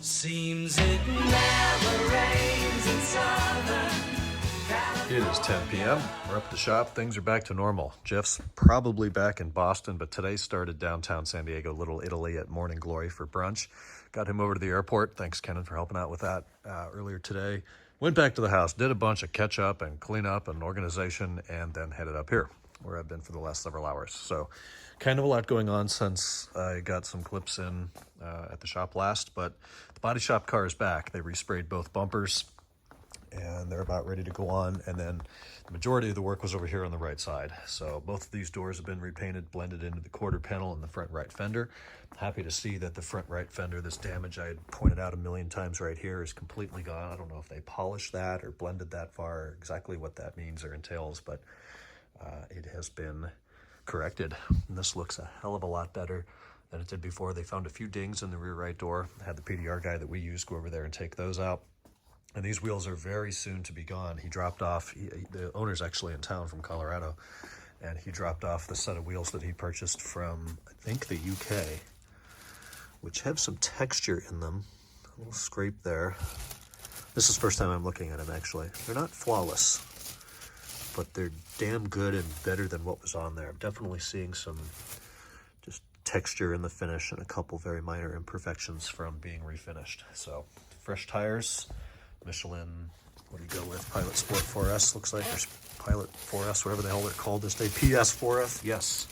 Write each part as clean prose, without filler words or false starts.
Seems it never rains in Southern It is 10 p.m. We're up at the shop. Things are back to normal. Jeff's probably back in Boston, but today started downtown San Diego, Little Italy at Morning Glory for brunch. Got him over to the airport. Thanks, Kenan, for helping out with that earlier today. Went back to the house, did a bunch of catch up and clean up and organization, and then headed up here where I've been for the last several hours. So kind of a lot going on since I got some clips in at the shop last, but the body shop car is back. They resprayed both bumpers and they're about ready to go on. And then the majority of the work was over here on the right side. So both of these doors have been repainted, blended into the quarter panel and the front right fender. Happy to see that the front right fender, this damage I had pointed out a million times right here, is completely gone. I don't know if they polished that or blended that far, or exactly what that means or entails, but it has been corrected. And this looks a hell of a lot better than it did before. They found a few dings in the rear right door. Had the PDR guy that we use go over there and take those out. And these wheels are very soon to be gone. He dropped off, the owner's actually in town from Colorado, and he dropped off the set of wheels that he purchased from, I think, the UK, which have some texture in them. A little scrape there. This is the first time I'm looking at them, actually. They're not flawless, but they're damn good and better than what was on there. I'm definitely seeing some just texture in the finish and a couple very minor imperfections from being refinished. So, fresh tires. Michelin, what do you go with? Pilot Sport 4S, looks like, or Pilot 4S, whatever the hell they're called this day. PS 4S, yes,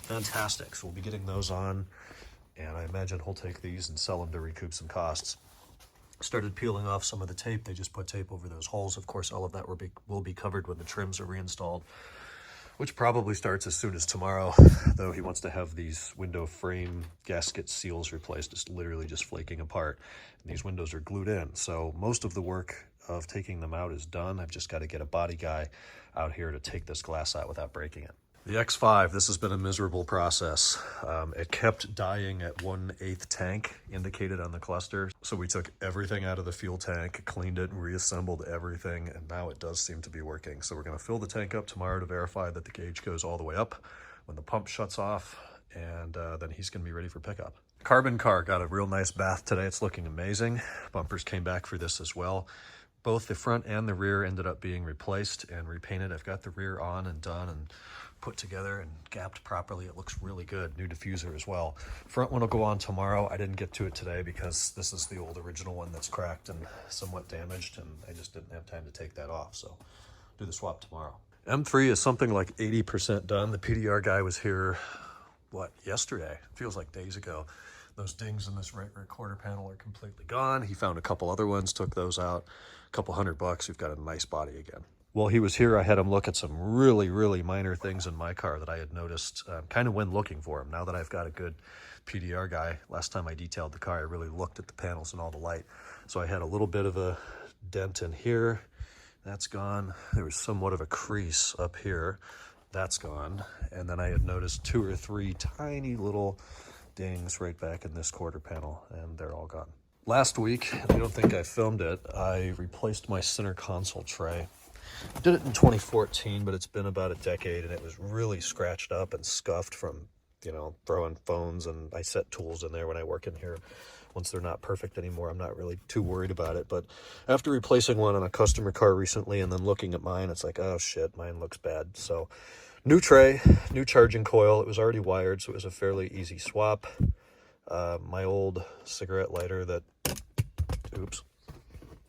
fantastic. So we'll be getting those on, and I imagine he'll take these and sell them to recoup some costs. Started peeling off some of the tape. They just put tape over those holes. Of course, all of that will be covered when the trims are reinstalled, which probably starts as soon as tomorrow, though he wants to have these window frame gasket seals replaced. It's literally just flaking apart, and these windows are glued in. So most of the work of taking them out is done. I've just got to get a body guy out here to take this glass out without breaking it. The X5, this has been a miserable process. It kept dying at 1/8 tank indicated on the cluster. So we took everything out of the fuel tank, cleaned it, and reassembled everything, and now it does seem to be working. So we're gonna fill the tank up tomorrow to verify that the gauge goes all the way up when the pump shuts off, and then he's gonna be ready for pickup. Carbon car got a real nice bath today. It's looking amazing. Bumpers came back for this as well. Both the front and the rear ended up being replaced and repainted. I've got the rear on and done and put together and gapped properly. It looks really good. New diffuser as well. Front one will go on tomorrow. I didn't get to it today because this is the old original one that's cracked and somewhat damaged, and I just didn't have time to take that off. So do the swap tomorrow. M3 is something like 80% done. The PDR guy was here, yesterday? Feels like days ago. Those dings in this right rear quarter panel are completely gone. He found a couple other ones, took those out. A couple $100. We've got a nice body again. While he was here, I had him look at some really, really minor things in my car that I had noticed kind of when looking for him. Now that I've got a good PDR guy, last time I detailed the car, I really looked at the panels and all the light. So I had a little bit of a dent in here. That's gone. There was somewhat of a crease up here. That's gone. And then I had noticed 2 or 3 tiny little dings right back in this quarter panel, and they're all gone. Last week, if you don't think I filmed it, I replaced my center console tray. Did it in 2014, but it's been about a decade, and it was really scratched up and scuffed from, throwing phones, and I set tools in there when I work in here. Once they're not perfect anymore, I'm not really too worried about it. But after replacing one on a customer car recently and then looking at mine, it's like, oh shit, mine looks bad. So new tray, new charging coil. It was already wired, so it was a fairly easy swap. My old cigarette lighter that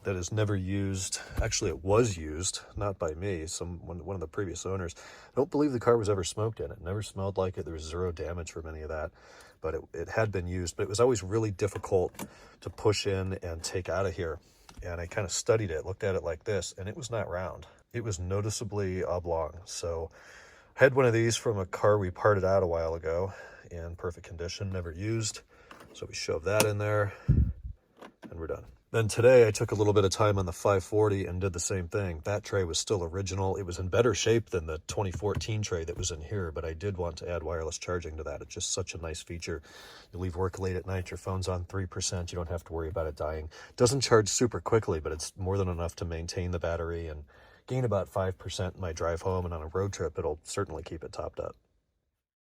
is never used. Actually, it was used, not by me, one of the previous owners. I don't believe the car was ever smoked in. It never smelled like it. There was 0 damage from any of that, but it had been used. But it was always really difficult to push in and take out of here. And I kind of studied it, looked at it like this, and it was not round. It was noticeably oblong. So I had one of these from a car we parted out a while ago in perfect condition, never used. So we shoved that in there, and we're done. Then today I took a little bit of time on the 540 and did the same thing. That tray was still original. It was in better shape than the 2014 tray that was in here, but I did want to add wireless charging to that. It's just such a nice feature. You leave work late at night, your phone's on 3%, you don't have to worry about it dying. It doesn't charge super quickly, but it's more than enough to maintain the battery and gain about 5% in my drive home, and on a road trip, it'll certainly keep it topped up.